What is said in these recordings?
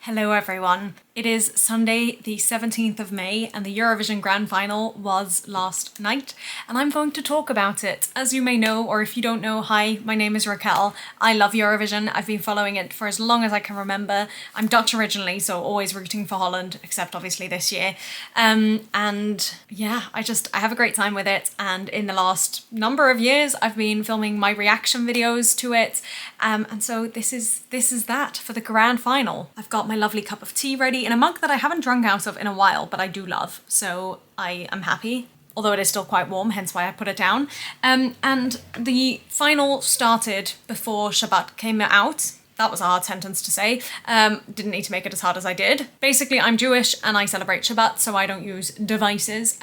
Hello everyone. It is Sunday the 17th of May and the Eurovision Grand Final was last night and I'm going to talk about it. As you may know, or if you don't know, hi, my name is Raquel. I love Eurovision. I've been following it for as long as I can remember. I'm Dutch originally, so always rooting for Holland, except obviously this year. And yeah, I have a great time with it, and in the last number of years I've been filming my reaction videos to it. And so this is that for the grand final. I've got my lovely cup of tea ready in a mug that I haven't drunk out of in a while, but I do love, so I am happy. Although it is still quite warm, hence why I put it down. And the final started before Shabbat came out. That was a hard sentence to say. Didn't need to make it as hard as I did. Basically, I'm Jewish and I celebrate Shabbat, so I don't use devices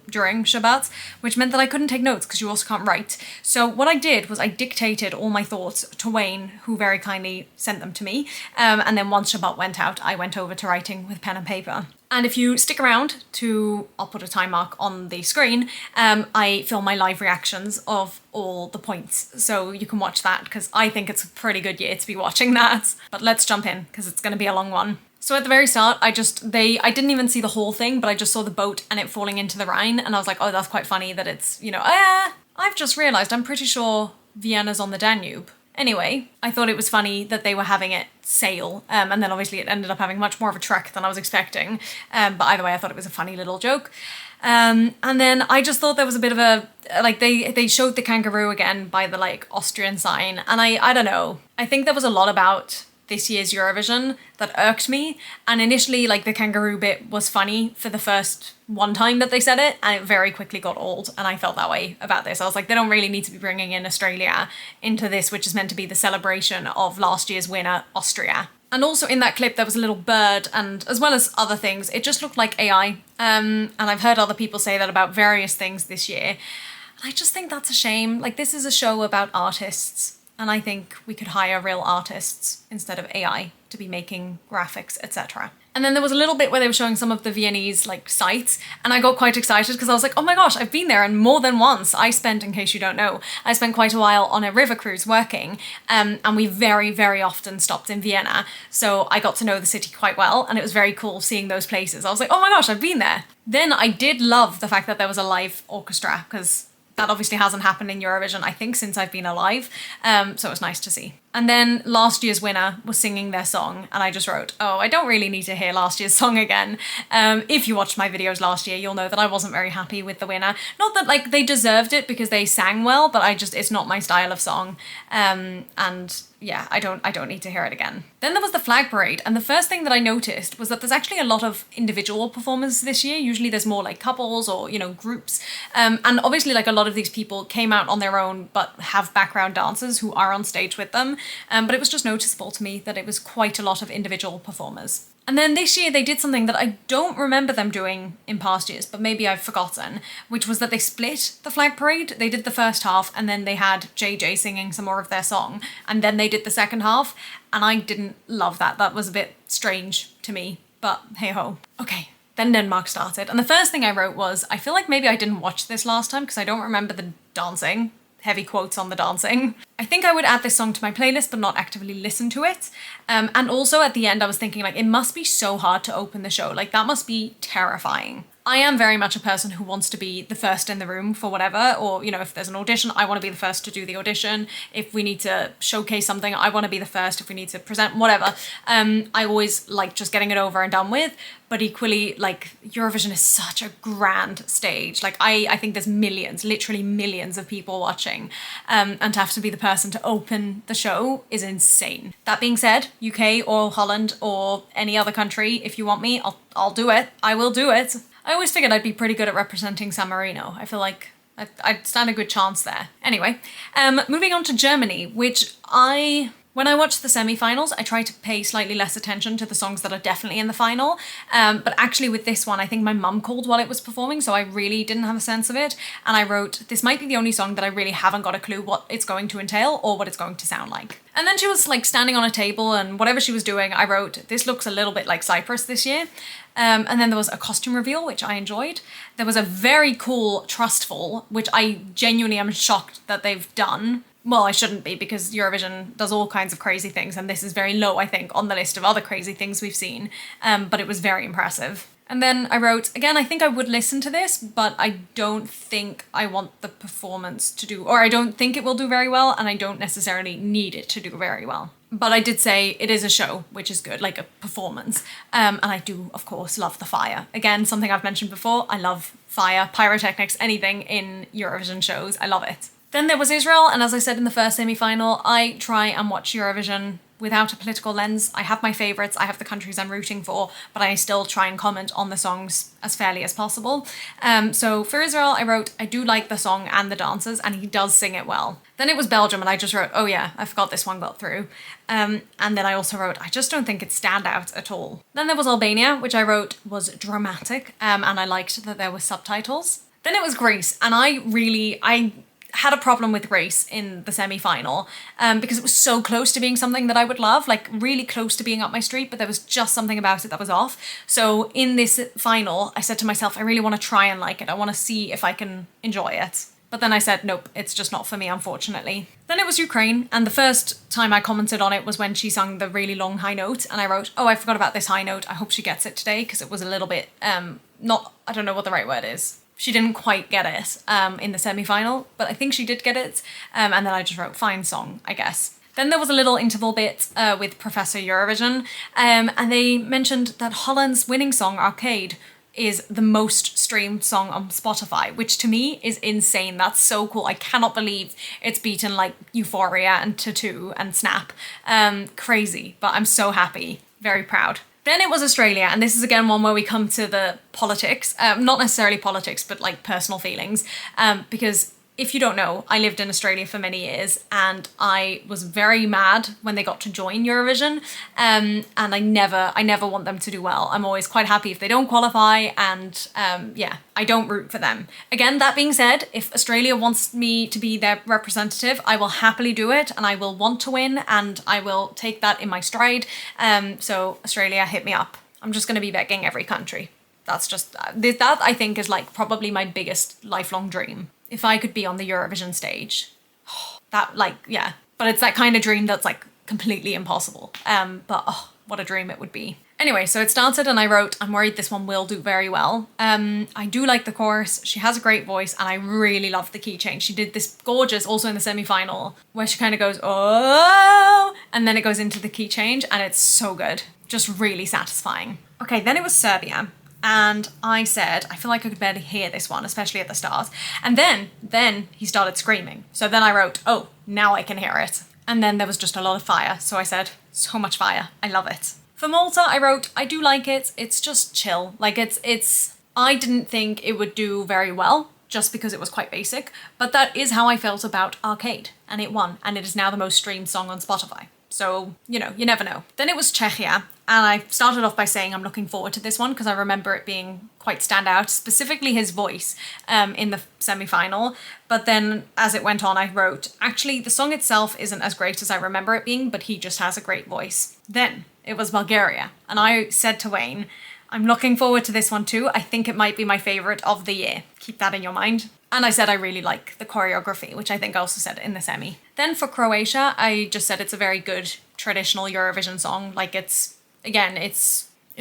during Shabbat, which meant that I couldn't take notes because you also can't write. So what I did was I dictated all my thoughts to Wayne, who very kindly sent them to me. And then once Shabbat went out, I went over to writing with pen and paper. And if you stick around I'll put a time mark on the screen, I film my live reactions of all the points. So you can watch that because I think it's a pretty good year to be watching that. But let's jump in because it's going to be a long one. So at the very start, I didn't even see the whole thing, but I just saw the boat and it falling into the Rhine. And I was like, oh, that's quite funny that it's, I've just realized I'm pretty sure Vienna's on the Danube. Anyway, I thought it was funny that they were having it sail, and then obviously it ended up having much more of a trek than I was expecting, but either way I thought it was a funny little joke. And then I just thought there was a bit of a, they showed the kangaroo again by the Austrian sign, and I don't know, I think there was a lot about this year's Eurovision that irked me, and initially the kangaroo bit was funny for the first one time that they said it, and it very quickly got old, and I felt that way about this. I was like, they don't really need to be bringing in Australia into this, which is meant to be the celebration of last year's winner, Austria. And also in that clip there was a little bird, and as well as other things, it just looked like AI, and I've heard other people say that about various things this year, and I just think that's a shame. This is a show about artists, and I think we could hire real artists instead of AI to be making graphics, etc. And then there was a little bit where they were showing some of the Viennese sites, and I got quite excited because I was like, oh my gosh, I've been there, and more than once. I spent, in case you don't know, I spent quite a while on a river cruise working, and we very, very often stopped in Vienna. So I got to know the city quite well, and it was very cool seeing those places. I was like, oh my gosh, I've been there. Then I did love the fact that there was a live orchestra, because that obviously hasn't happened in Eurovision, I think, since I've been alive. So it was nice to see. And then last year's winner was singing their song, and I just wrote, oh, I don't really need to hear last year's song again. If you watched my videos last year, you'll know that I wasn't very happy with the winner. Not that they deserved it because they sang well, but it's not my style of song. And yeah, I don't need to hear it again. Then there was the flag parade, and the first thing that I noticed was that there's actually a lot of individual performers this year. Usually there's more couples or, groups. And obviously a lot of these people came out on their own, but have background dancers who are on stage with them. But it was just noticeable to me that it was quite a lot of individual performers. And then this year they did something that I don't remember them doing in past years, but maybe I've forgotten, which was that they split the flag parade. They did the first half, and then they had JJ singing some more of their song, and then they did the second half, and I didn't love that. That was a bit strange to me, but hey-ho. Okay. Then Denmark started, and the first thing I wrote was, I feel like maybe I didn't watch this last time because I don't remember the dancing. Heavy quotes on the dancing. I think I would add this song to my playlist but not actively listen to it. And also at the end I was thinking it must be so hard to open the show. That must be terrifying. I am very much a person who wants to be the first in the room for whatever, or, if there's an audition, I want to be the first to do the audition. If we need to showcase something, I want to be the first. If we need to present, whatever. I always like just getting it over and done with, but equally, Eurovision is such a grand stage. I think there's millions, literally millions of people watching, and to have to be the person to open the show is insane. That being said, UK or Holland or any other country, if you want me, I'll do it. I will do it. I always figured I'd be pretty good at representing San Marino. I feel like I'd stand a good chance there. Anyway, moving on to Germany, which when I watched the semi-finals, I try to pay slightly less attention to the songs that are definitely in the final. But actually with this one, I think my mum called while it was performing, so I really didn't have a sense of it. And I wrote, this might be the only song that I really haven't got a clue what it's going to entail or what it's going to sound like. And then she was standing on a table, and whatever she was doing, I wrote, this looks a little bit like Cyprus this year. And then there was a costume reveal, which I enjoyed. There was a very cool trustful, which I genuinely am shocked that they've done. Well, I shouldn't be because Eurovision does all kinds of crazy things, and this is very low, I think, on the list of other crazy things we've seen. But it was very impressive. And then I wrote, again, I think I would listen to this, but I don't think I want the performance to do, or I don't think it will do very well, and I don't necessarily need it to do very well. But I did say it is a show, which is good, like a performance. And I do, of course, love the fire. Again, something I've mentioned before, I love fire, pyrotechnics, anything in Eurovision shows. I love it. Then there was Israel, and as I said in the first semi-final, I try and watch Eurovision without a political lens. I have my favourites, I have the countries I'm rooting for, but I still try and comment on the songs as fairly as possible. So for Israel, I wrote, I do like the song and the dancers, and he does sing it well. Then it was Belgium, and I just wrote, oh yeah, I forgot this one got through. And then I also wrote, I just don't think it's standout at all. Then there was Albania, which I wrote was dramatic, and I liked that there were subtitles. Then it was Greece, and I had a problem with Greece in the semi-final because it was so close to being something that I would love, like really close to being up my street, but there was just something about it that was off. So in this final, I said to myself, I really want to try and like it. I want to see if I can enjoy it. But then I said, nope, it's just not for me, unfortunately. Then it was Ukraine, and the first time I commented on it was when she sung the really long high note, and I wrote, oh, I forgot about this high note. I hope she gets it today, because it was a little bit, I don't know what the right word is. She didn't quite get it in the semi-final, but I think she did get it. And then I just wrote, fine song, I guess. Then there was a little interval bit with Professor Eurovision, and they mentioned that Holland's winning song, Arcade, is the most streamed song on Spotify, which to me is insane. That's so cool. I cannot believe it's beaten like Euphoria and Tattoo and Snap. Crazy, but I'm so happy. Very proud. Then it was Australia, and this is again one where we come to the politics, not necessarily politics, but like personal feelings, because if you don't know, I lived in Australia for many years, and I was very mad when they got to join Eurovision, and I never want them to do well. I'm always quite happy if they don't qualify, and yeah, I don't root for them. Again, that being said, if Australia wants me to be their representative, I will happily do it, and I will want to win, and I will take that in my stride. So Australia, hit me up. I'm just going to be begging every country. That's just, that I think is like probably my biggest lifelong dream. If I could be on the Eurovision stage, that like, yeah. But it's that kind of dream that's like completely impossible. But oh, what a dream it would be. Anyway, so it started and I wrote, I'm worried this one will do very well. I do like the chorus. She has a great voice and I really love the key change. She did this gorgeous, also in the semi-final, where she kind of goes, oh, and then it goes into the key change and it's so good. Just really satisfying. Okay, then it was Serbia. And I said, I feel like I could barely hear this one, especially at the start. And then he started screaming. So then I wrote, oh, now I can hear it. And then there was just a lot of fire. So I said, so much fire. I love it. For Malta, I wrote, I do like it. It's just chill. Like I didn't think it would do very well just because it was quite basic. But that is how I felt about Arcade. And it won. And it is now the most streamed song on Spotify. So, you know, you never know. Then it was Czechia, and I started off by saying I'm looking forward to this one because I remember it being quite standout, specifically his voice in the semi-final. But then as it went on, I wrote, actually, the song itself isn't as great as I remember it being, but he just has a great voice. Then it was Bulgaria, and I said to Wayne, I'm looking forward to this one too. I think it might be my favourite of the year. Keep that in your mind. And I said I really like the choreography, which I think I also said in the semi. Then for Croatia, I just said it's a very good traditional Eurovision song. Like it's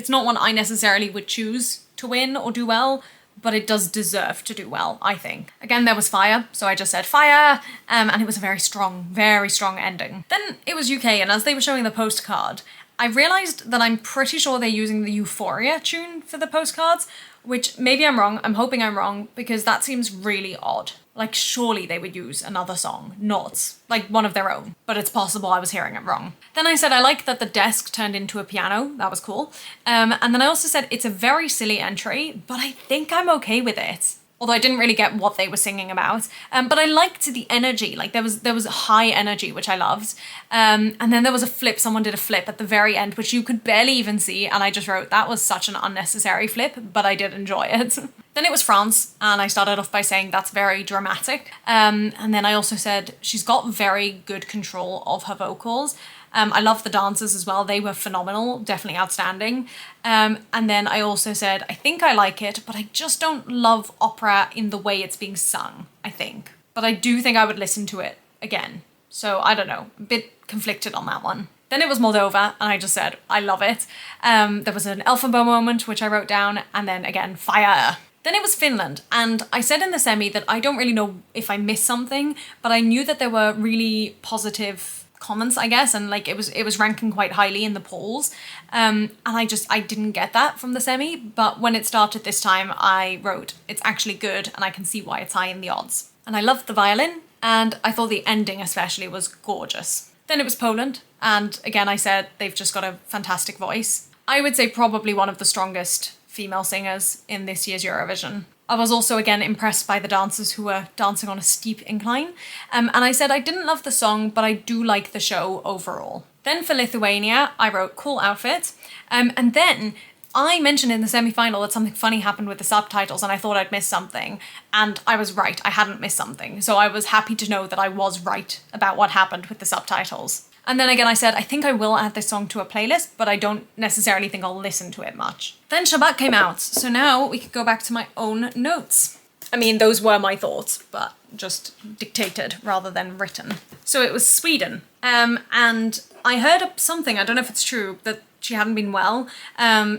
not one I necessarily would choose to win or do well, but it does deserve to do well, I think. Again, there was fire, so I just said fire, and it was a very strong ending. Then it was UK, and as they were showing the postcard, I realised that I'm pretty sure they're using the Euphoria tune for the postcards, which maybe I'm wrong, I'm hoping I'm wrong, because that seems really odd. Like, surely they would use another song, not like one of their own, but it's possible I was hearing it wrong. Then I said I like that the desk turned into a piano, that was cool. And then I also said it's a very silly entry, but I think I'm okay with it. Although I didn't really get what they were singing about. But I liked the energy. Like there was high energy, which I loved. And then there was a flip. Someone did a flip at the very end, which you could barely even see. And I just wrote, that was such an unnecessary flip, but I did enjoy it. Then it was France. And I started off by saying that's very dramatic. And then I also said she's got very good control of her vocals. I love the dancers as well. They were phenomenal, definitely outstanding. And then I also said, I think I like it, but I just don't love opera in the way it's being sung, I think. But I do think I would listen to it again. So I don't know, a bit conflicted on that one. Then it was Moldova, and I just said, I love it. There was an Elfenbo moment, which I wrote down, and then again, fire. Then it was Finland, and I said in the semi that I don't really know if I missed something, but I knew that there were really positive comments, I guess, and like it was ranking quite highly in the polls. And I didn't get that from the semi, but when it started this time, I wrote, it's actually good, and I can see why it's high in the odds. And I loved the violin, and I thought the ending especially was gorgeous. Then it was Poland, and again I said they've just got a fantastic voice. I would say probably one of the strongest female singers in this year's Eurovision. I was also again impressed by the dancers who were dancing on a steep incline. And I said I didn't love the song, but I do like the show overall. Then for Lithuania, I wrote cool outfit. And then I mentioned in the semi-final that something funny happened with the subtitles and I thought I'd missed something. And I was right, I hadn't missed something. So I was happy to know that I was right about what happened with the subtitles. And then again I said, I think I will add this song to a playlist, but I don't necessarily think I'll listen to it much. Then Shabbat came out, so now we could go back to my own notes. I mean, those were my thoughts, but just dictated rather than written. So it was Sweden. And I heard something, I don't know if it's true, that she hadn't been well.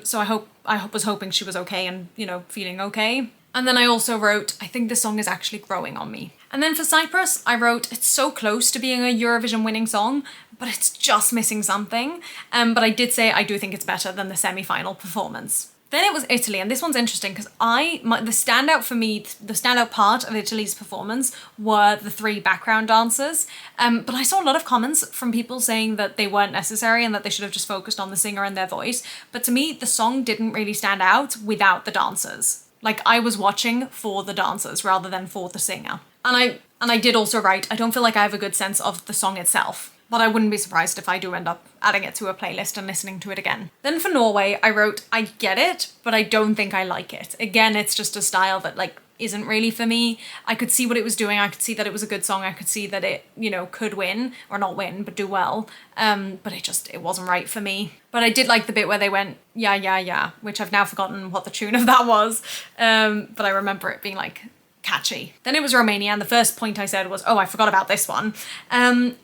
So I was hoping she was okay and, feeling okay. And then I also wrote, I think this song is actually growing on me. And then for Cyprus, I wrote, it's so close to being a Eurovision winning song, but it's just missing something. But I did say I do think it's better than the semi-final performance. Then it was Italy, and this one's interesting because the standout for me, the standout part of Italy's performance were the 3 background dancers. But I saw a lot of comments from people saying that they weren't necessary and that they should have just focused on the singer and their voice. But to me, the song didn't really stand out without the dancers. Like, I was watching for the dancers rather than for the singer. And I did also write, I don't feel like I have a good sense of the song itself, but I wouldn't be surprised if I do end up adding it to a playlist and listening to it again. Then for Norway, I wrote, I get it, but I don't think I like it. Again, it's just a style that isn't really for me. I could see what it was doing. I could see that it was a good song. I could see that it, could win, or not win, but do well. But it wasn't right for me. But I did like the bit where they went, yeah, yeah, yeah, which I've now forgotten what the tune of that was. But I remember it being catchy. Then it was Romania, and the first point I said was, oh, I forgot about this one. And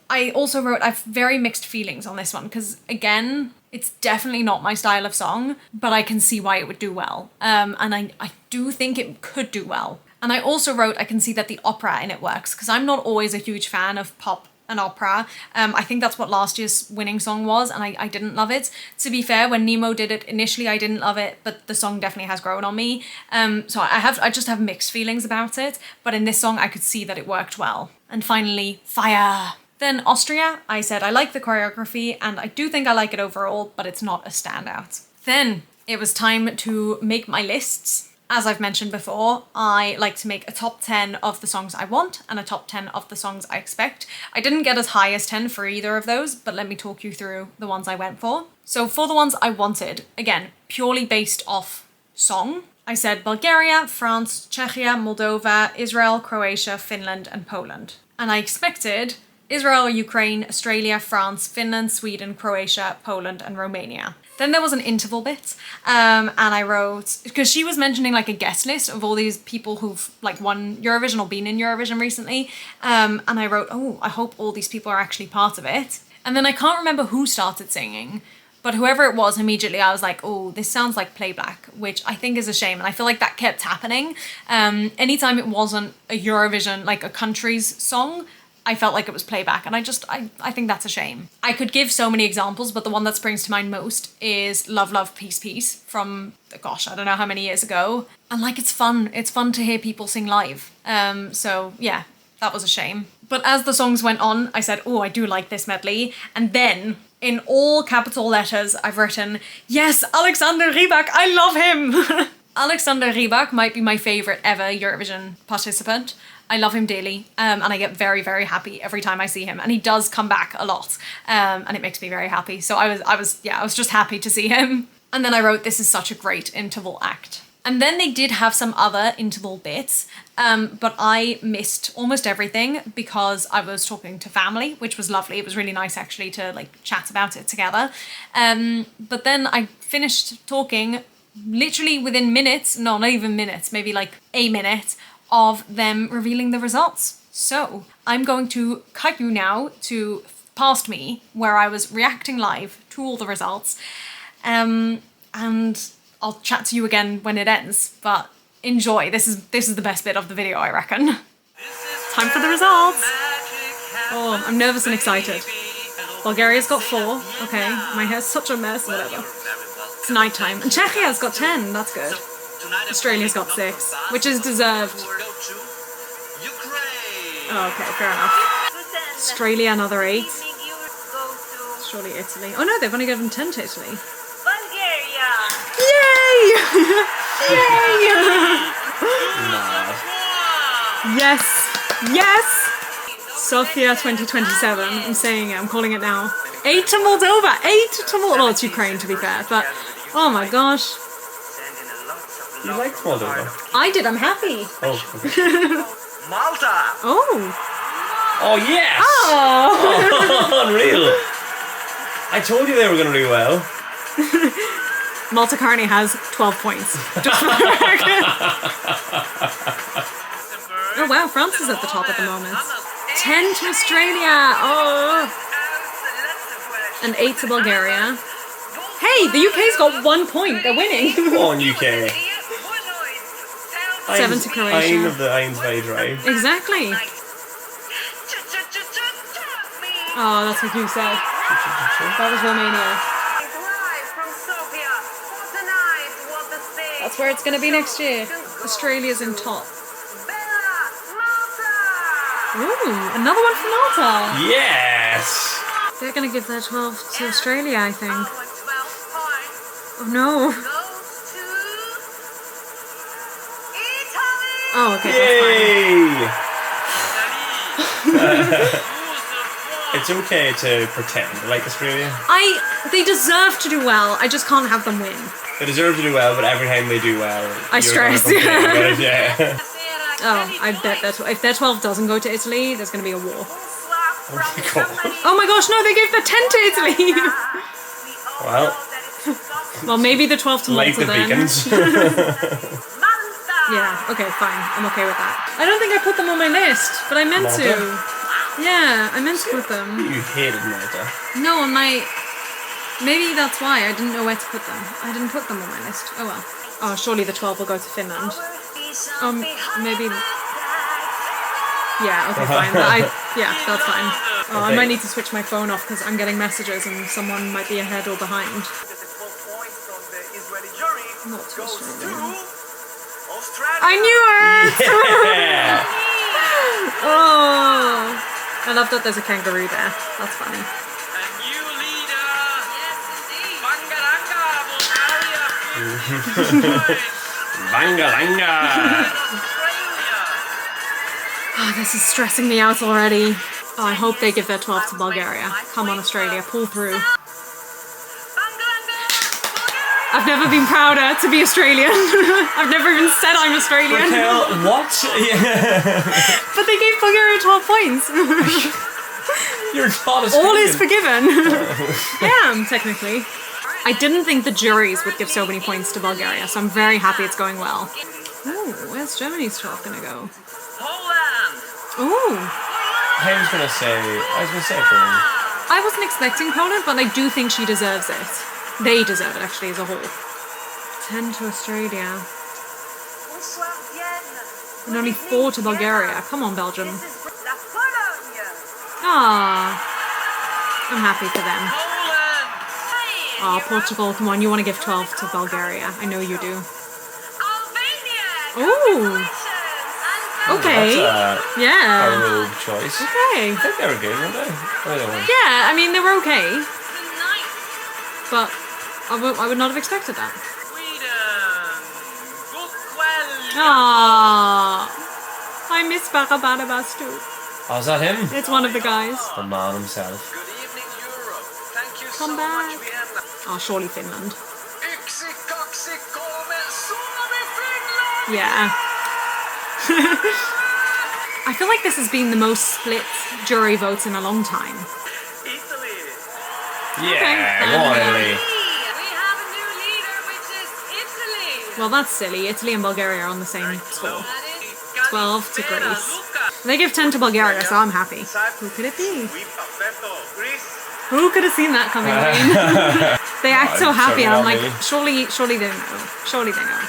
I also wrote, I have very mixed feelings on this one, because again, it's definitely not my style of song, but I can see why it would do well. And I do think it could do well. And I also wrote, I can see that the opera in it works, because I'm not always a huge fan of pop and opera. I think that's what last year's winning song was, and I didn't love it. To be fair, when Nemo did it initially, I didn't love it, but the song definitely has grown on me. So I just have mixed feelings about it, but in this song I could see that it worked well. And finally, fire! Then Austria, I said I like the choreography and I do think I like it overall, but it's not a standout. Then it was time to make my lists. As I've mentioned before, I like to make a top 10 of the songs I want and a top 10 of the songs I expect. I didn't get as high as 10 for either of those, but let me talk you through the ones I went for. So for the ones I wanted, again, purely based off song, I said Bulgaria, France, Czechia, Moldova, Israel, Croatia, Finland, and Poland. And I expected Israel, Ukraine, Australia, France, Finland, Sweden, Croatia, Poland, and Romania. Then there was an interval bit, and I wrote, because she was mentioning a guest list of all these people who've won Eurovision or been in Eurovision recently, and I wrote, oh, I hope all these people are actually part of it. And then I can't remember who started singing, but whoever it was, immediately I was like, oh, this sounds like playback, which I think is a shame. And I feel like that kept happening. Anytime it wasn't a Eurovision, a country's song, I felt like it was playback, and I think that's a shame. I could give so many examples, but the one that springs to mind most is Love, Love, Peace, Peace from, gosh, I don't know how many years ago. And it's fun. It's fun to hear people sing live. So yeah, that was a shame. But as the songs went on, I said, oh, I do like this medley. And then in all capital letters, I've written, yes, Alexander Rybak, I love him. Alexander Rybak might be my favorite ever Eurovision participant. I love him dearly, and I get very, very happy every time I see him. And he does come back a lot, and it makes me very happy. So I was just happy to see him. And then I wrote, this is such a great interval act. And then they did have some other interval bits, but I missed almost everything because I was talking to family, which was lovely. It was really nice actually to chat about it together. But then I finished talking literally within minutes, no, not even minutes, maybe a minute of them revealing the results. So I'm going to cut you now to past me, where I was reacting live to all the results. And I'll chat to you again when it ends, but enjoy. This is the best bit of the video, I reckon. Time for the results. Oh, I'm nervous and excited. Bulgaria's got 4. Okay, my hair's such a mess, whatever. It's nighttime. And Czechia's got 10, that's good. Australia's got 6, which is deserved. Oh, okay, fair enough. Australia, another 8. Surely Italy. Oh no, they've only given 10 to Italy. Bulgaria! Yay! Yay! Yes! Yes! Sofia 2027. I'm saying it, I'm calling it now. 8 to Moldova! 8 to Moldova! Well, it's Ukraine to be fair, but oh my gosh. You liked Moldova? I did, I'm happy. Oh, okay. Malta! Oh! Oh, yes! Oh! Unreal! I told you they were going to do well. Malta currently has 12 points. Just for the record. Oh wow, France is at the top at the moment. 10 to Australia! Oh! And 8 to Bulgaria. Hey, the UK's got 1 point, they're winning! Come on, UK. 7 to Croatia. Eins by drive. Exactly. Oh, that's what you said. That was Romania. That's where it's going to be next year. Australia's in top. Ooh, another one from Malta. Yes! They're going to give their 12 to Australia, I think. Oh no. Oh, okay, that's fine. It's okay to pretend like Australia. They deserve to do well, I just can't have them win. They deserve to do well, but every time they do well, I stress. Yeah. Oh, I bet that if their 12 doesn't go to Italy, there's going to be a war. Oh my god. Oh my gosh, no, they gave the 10 to Italy! Well, Well, maybe the 12 to Malta like the then. beacons. Yeah, okay, fine. I'm okay with that. I don't think I put them on my list, but I meant Malta? to. Yeah, I meant to put them. You hated Malta. No, on my... Maybe that's why I didn't know where to put them. I didn't put them on my list. Oh well. Oh, surely the 12 will go to Finland. Maybe... Yeah, okay, fine. Yeah, that's fine. Oh, I Okay. might need to switch my phone off because I'm getting messages and someone might be ahead or behind. Not too Australian. I knew it! Yeah! Oh, I love that there's a kangaroo there. That's funny. A new leader! Bangaranga, Bulgaria! Banga langa! Oh, this is stressing me out already. Oh, I hope they give their 12 to Bulgaria. Come on, Australia, pull through. I've never been prouder to be Australian. I've never even said I'm Australian. Raquel, what? But they gave Bulgaria 12 points. You're not Australian. All is forgiven. Yeah, technically. I didn't think the juries would give so many points to Bulgaria, so I'm very happy it's going well. Ooh, where's Germany's 12 gonna go? Poland! Ooh. I was gonna say Poland. I wasn't expecting Poland, but I do think she deserves it. They deserve it, actually, as a whole. 10 to Australia. And only 4 to Bulgaria. Come on, Belgium. Ah, I'm happy for them. Oh, Portugal, come on, you want to give 12 to Bulgaria. I know you do. Ooh. Okay. That's a Yeah. rogue choice. Okay. I think they were good, weren't they? Yeah, I mean, they were okay. But I would not have expected that. Ah, I miss Barabarabas too. Oh, is that him? It's one of the guys. The man himself. Come back. Oh, surely Finland. Yeah. I feel like this has been the most split jury votes in a long time. Yeah, go on, Italy. We have a new leader, which is Italy. Well, that's silly. Italy and Bulgaria are on the same score. 12 to Greece. They give 10 to Bulgaria, so I'm happy. Who could it be? Who could have seen that coming? They act so happy, and I'm like, surely they know. Surely they know.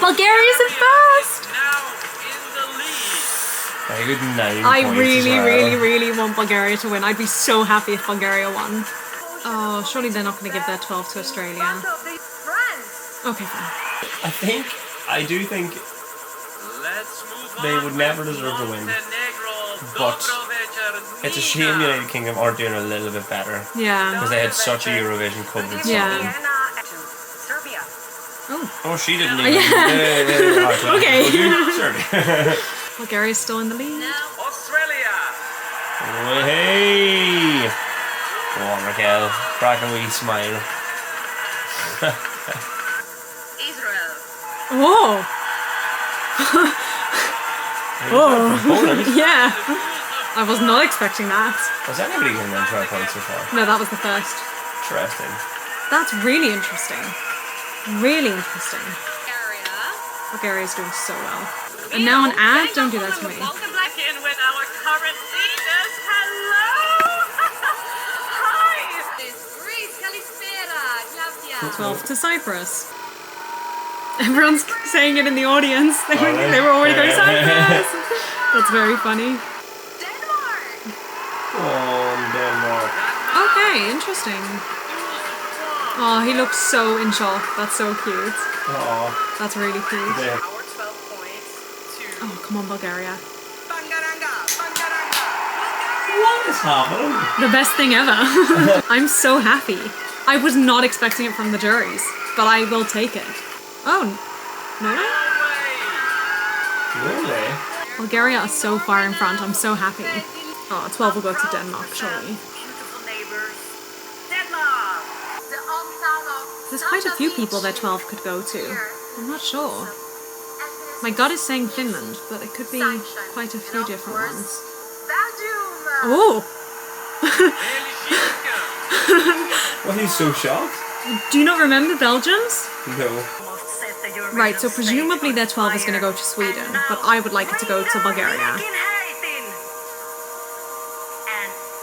Bulgaria's in first. Now in the lead. Very good 9 I points really, as well. really, really want Bulgaria to win. I'd be so happy if Bulgaria won. Oh, surely they're not going to give their 12 to Australia. Okay, fine. I do think Let's move they on would never with deserve to win. Montenegro, But Dobrovecher, it's a shame Nina. United Kingdom aren't doing a little bit better. Yeah. Because they had such a Eurovision coverage song. Yeah. Serbia. Oh, she didn't even. Okay. Sorry. Bulgaria's still in the lead. Australia. Hey! Go on, Raquel. Crack a wee smile. Israel. Whoa! Oh. Poland? Yeah. I was not expecting that. Was anybody going to win 12 points so far? No, that was the first. Interesting. That's really interesting. Really interesting. Area. Bulgaria's doing so well. And now an ad? Don't do that to me. Welcome back in with our current leaders. Hello. Hi. Greece. Kalispera. Claudia. 12 to Cyprus. Everyone's saying it in the audience. They were already going Cyprus. That's very funny. Denmark. Oh, Denmark. Okay, interesting. Oh, he looks so in shock. That's so cute. Oh, That's really cute. they Our 12 points to Oh, come on, Bulgaria. Bangaranga. Bangaranga. What is happening? The best thing ever. I'm so happy. I was not expecting it from the juries, but I will take it. Oh, no? Really? Bulgaria are so far in front. I'm so happy. Oh, 12 will go to Denmark, surely. Beautiful neighbors. Denmark. The hometown of. There's quite a few people that 12 could go to. I'm not sure. My gut is saying Finland, but it could be quite a few different ones. Belgium. Oh! Why are you so shocked? Do you not remember Belgium's? No. Right, so presumably their 12 is going to go to Sweden, but I would like it to go to Bulgaria. And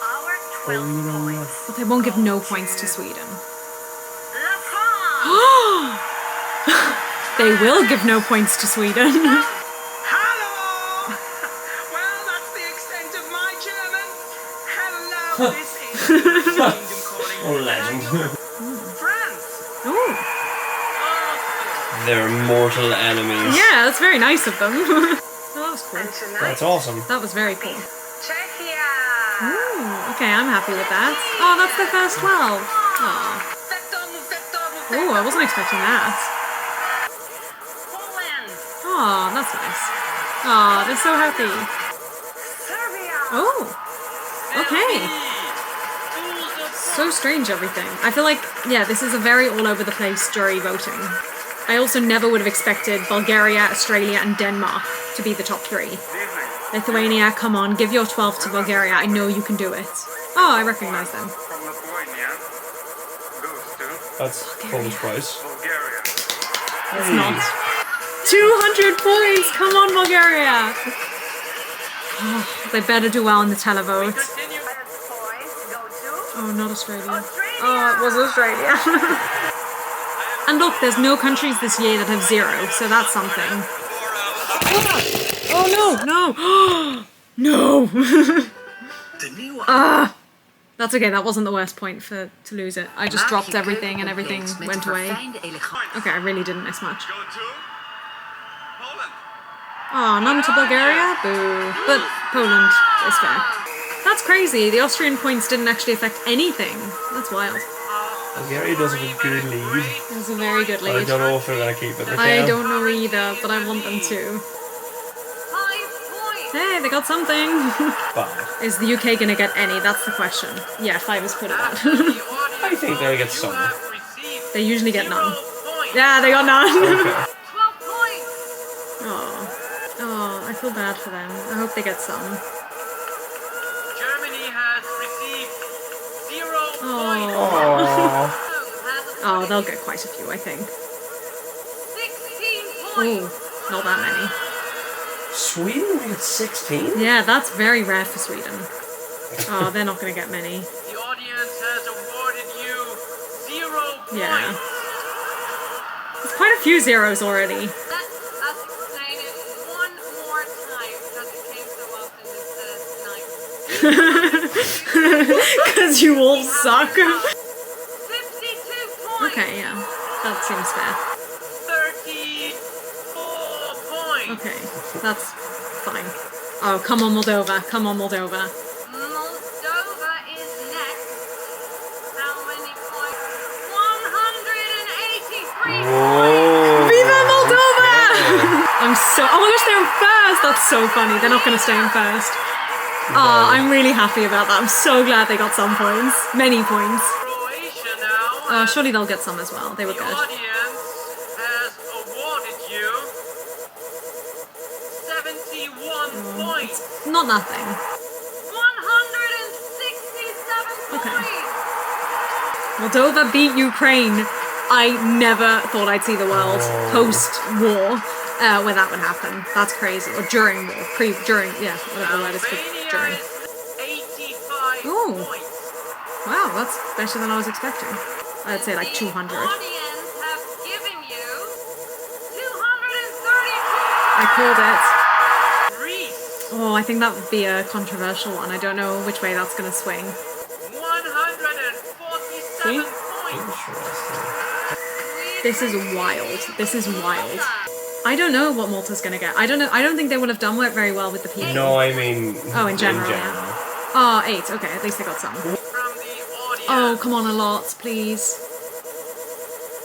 our 12 points. But they won't give no points to Sweden. La France. They will give no points to Sweden. Hello. Well, that's the extent of my German. Hello. This is United Kingdom calling. Oh, legend. France. Oh, They're mortal enemies. yeah, that's very nice of them. Oh, that was cool. That's awesome. That was very cool. Czechia. Ooh, okay, I'm happy with that. Oh, that's the first 12. Oh, I wasn't expecting that. Poland. Oh, that's nice. Oh, they're so happy. Serbia. Oh, okay. So strange, everything. I feel like, yeah, this is a very all over the place jury voting. I also never would have expected Bulgaria, Australia, and Denmark to be the top 3. Lithuania, come on, give your 12 to Bulgaria. I know you can do it. Oh, I recognize them. From Lithuania goes to That's Polish prize. Bulgaria. It's not. 200 points! Come on, Bulgaria! Oh, they better do well in the televote. Continue. Points go to Oh, not Australia. Australia. Oh, it was Australia. And look, there's no countries this year that have 0, so that's something. Oh no, no! No! That's okay, that wasn't the worst point to lose it. I just dropped everything and everything went away. Okay, I really didn't miss much. Go to Poland. Oh, none to Bulgaria? Boo. But Poland is fair. That's crazy, the Austrian points didn't actually affect anything. That's wild. Bulgaria does have a good lead. It was a very good But I lead. don't know if they're going to keep it. I don't know either, but I want them to. 5 points. Hey, they got something. 5. Is the UK gonna get any? That's the question. Yeah, 5 is pretty bad. I think they'll get some. They usually get none. Yeah, they got none. Okay. 12 points. Oh, I feel bad for them. I hope they get some. Germany has received 0 points. Aww. Oh, they'll get quite a few, I think. 16 Oh, points. not that many. Sweden only got 16? Yeah, that's very rare for Sweden. Oh, they're not going to get many. The audience has awarded you 0 points. Yeah. There's quite a few zeros already. Let us explain it one more time because it came so often tonight. Because you all suck. 52 points. Okay, yeah. That seems fair. 34 points. Okay, that's fine. Oh, come on, Moldova. Come on, Moldova. Moldova is next. How many points? 183 points. Whoa. Viva Moldova! I'm so. Oh my gosh, they're in first! That's so funny. They're not going to stay in first. Oh, I'm really happy about that. I'm so glad they got some points. Many points. Croatia now. Surely they'll get some as well. They were The good. audience has awarded you 71 points. Not nothing. 167 Okay. points. Moldova beat Ukraine. I never thought I'd see the world post-war when that would happen. That's crazy. Or during war. During, yeah, whatever the word is for during. Albania is 85 Ooh. points. Wow, that's better than I was expecting. I'd say like 200. The audience have given you 230 I called it. Greece, Oh, I think that would be a controversial one. I don't know which way that's going to swing. 147 points. This is wild. This is wild. I don't know what Malta's going to get. I don't know. I don't think they would have done very well with the people. No, I mean... Oh, in general, yeah. Oh, 8. Okay, at least they got some. From the audience, Oh, come on, a lot, please.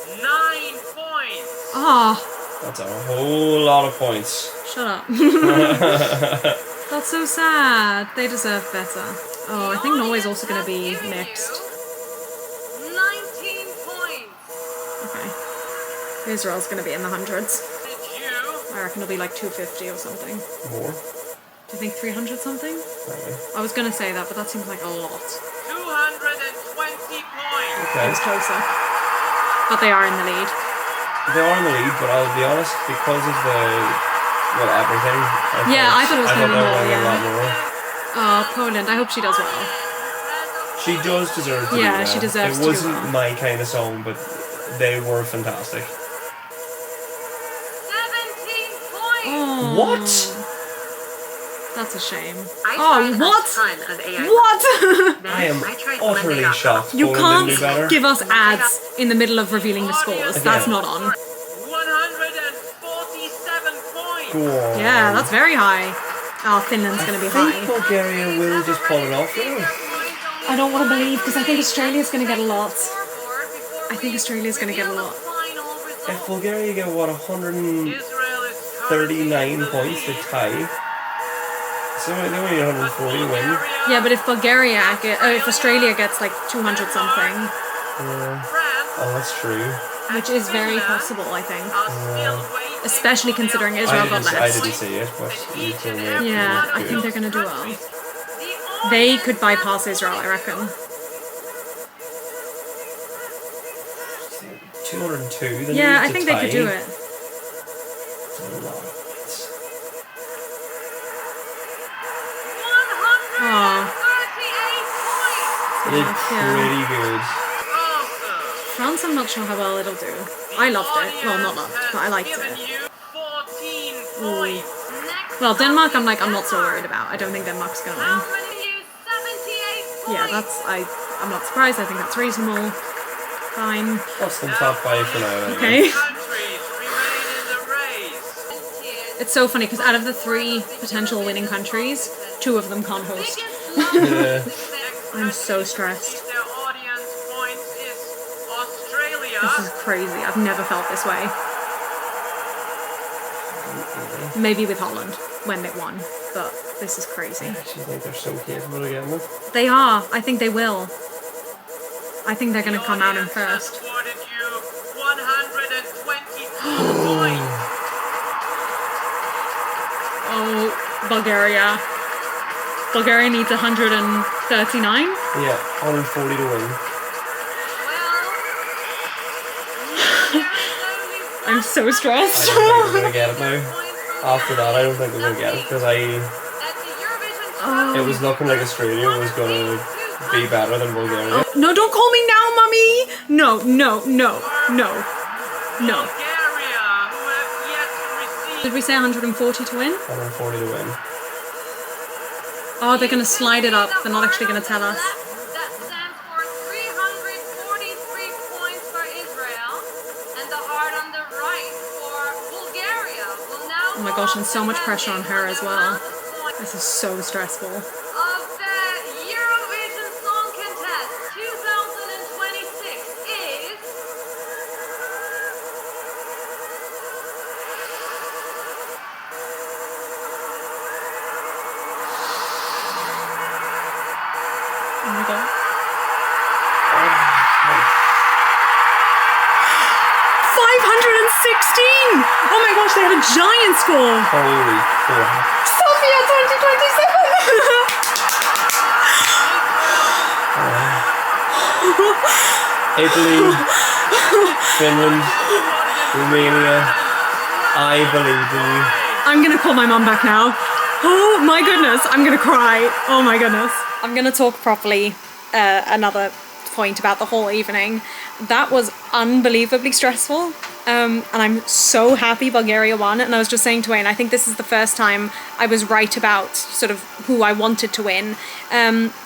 9 points. Oh, That's a whole lot of points. shut up. That's so sad. They deserve better. Oh, I think Norway's also going to be mixed. 19 points. Okay. Israel's going to be in the hundreds. Did you? I reckon it'll be like 250 or something. More? Do you think 300 something? Probably. I was going to say that, but that seems like a lot. 220 points. It Okay. was closer. But they are in the lead. They are in the lead, but I'll be honest, because of the... Well, everything. I thought it was gonna be they were more, gonna yeah. a lot more. Oh, Poland. I hope she does well. She does deserve to do Yeah, well. she deserves It to do wasn't well. my kind of song, but they were fantastic. 17 points. Oh, What? that's a shame. I Oh, tried a what? ton of AI. What? I am tried utterly Monday.com. shocked. You Poland didn't do can't better. give us ads in the middle of revealing the scores. That's Yeah. not on. 147 points. Go on. Yeah, that's very high. Oh, Finland's going to be I think high. Bulgaria will just pull it off, though. I don't want to believe because I think Australia's going to get a lot. I think Australia's going to get a lot. If Bulgaria get, what, 139 Israel is points to tie, so they only need 140 to win. Yeah, but if if Australia gets like 200 something, Oh, that's true. which is very possible, I think. Especially Especially considering Israel got I less. didn't see it, but you told me. Yeah, I think they're going to do well. They could bypass Israel, I reckon. 202. They Yeah, need I to think they could do tie. it. That's a lot of points. Oh, They did yeah. pretty good. France, I'm not sure how well it'll do. I loved it. Well, not loved, but I liked it. 14 points. Well, Denmark, I'm not so worried about. I don't think Denmark's going to win. Yeah, I'm not surprised. I think that's reasonable. Fine. That's the top 5 for now. Anyway. Okay. Countries remain in the race. It's so funny because out of the 3 potential winning countries, 2 of them can't host. Yeah. I'm so stressed. Their audience points is Australia. This is crazy. I've never felt this way. Maybe with Holland when they won, but this is crazy. I actually think they're so capable of getting them. They are. I think they will. I think they're going to come out in Audience has first. awarded you 122 points. Oh, Bulgaria. Bulgaria needs 139. Yeah, 140 to win. I'm so stressed. I don't think they're gonna get it now. after that, I don't think we're gonna get it because At the Eurovision it was looking like Australia was gonna be better than Bulgaria. No, don't call me now, mummy! No, no, no, no, no. Bulgaria, who have yet to receive. Did we say 140 to win? 140 to win. Oh, they're gonna slide it up. They're not actually gonna tell us. That stands for 343 points for Israel, and the heart on the right for Bulgaria will now. Oh my gosh, and so much pressure on her as well. Of This is so stressful. the Eurovision Song Contest 2026 is. Oh my god. 516! Oh my gosh, they had a giant score! Holy crap. Sophia 2027! Italy, Finland, Romania, I believe in you. I'm gonna call my mom back now. Oh my goodness, I'm gonna cry. Oh my goodness. I'm gonna talk properly another point about the whole evening. That was unbelievably stressful. And I'm so happy Bulgaria won. And I was just saying to Wayne, I think this is the first time I was right about sort of who I wanted to win.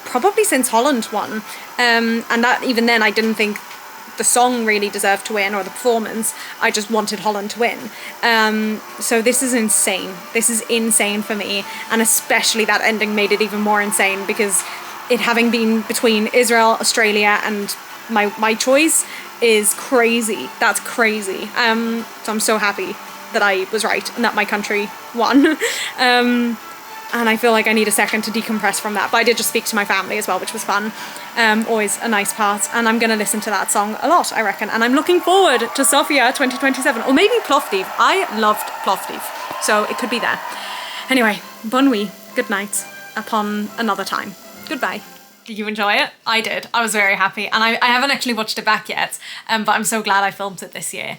Probably since Holland won. And that even then I didn't think the song really deserved to win or the performance. I just wanted Holland to win. So this is insane. This is insane for me. And especially that ending made it even more insane because it having been between Israel, Australia and my choice is crazy. That's crazy. So I'm so happy that I was right and that my country won. And I feel like I need a second to decompress from that. But I did just speak to my family as well, which was fun. Always a nice part. And I'm going to listen to that song a lot, I reckon. And I'm looking forward to Sofia 2027. Or maybe Plovdiv. I loved Plovdiv. So it could be there. Anyway, bonne nuit. Good night. Upon another time. Goodbye. Did you enjoy it? I did. I was very happy. And I haven't actually watched it back yet. But I'm so glad I filmed it this year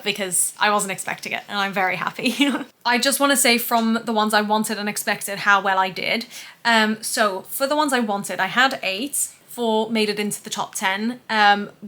because I wasn't expecting it and I'm very happy. I just want to say from the ones I wanted and expected how well I did. So for the ones I wanted, I had 8. 4 made it into the top 10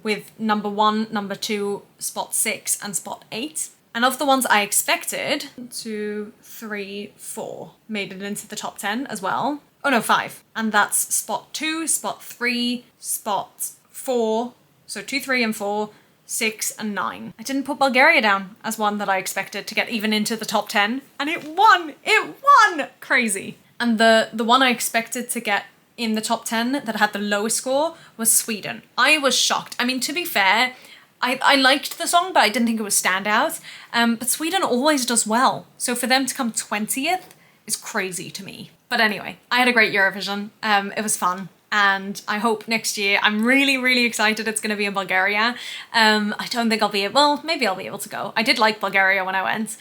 with number 1, number 2, spot 6 and spot 8. And of the ones I expected, 2, 3, 4 made it into the top 10 as well. Oh no, 5. And that's spot 2, spot 3, spot 4. So 2, 3 and 4, 6 and 9. I didn't put Bulgaria down as one that I expected to get even into the top 10. And it won! It won! Crazy. And the one I expected to get in the top 10 that had the lowest score was Sweden. I was shocked. I mean, to be fair, I liked the song, but I didn't think it was standout. But Sweden always does well. So for them to come 20th is crazy to me. But anyway, I had a great Eurovision. It was fun. And I hope next year, I'm really, really excited it's going to be in Bulgaria. I don't think I'll be able, well, maybe I'll be able to go. I did like Bulgaria when I went.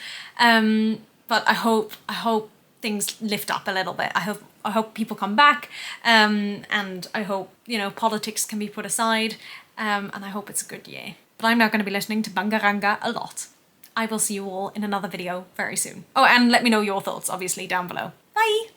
But I hope things lift up a little bit. I hope people come back. And I hope, you know, politics can be put aside. And I hope it's a good year. But I'm now going to be listening to Bangaranga a lot. I will see you all in another video very soon. Oh, and let me know your thoughts, obviously, down below. Bye!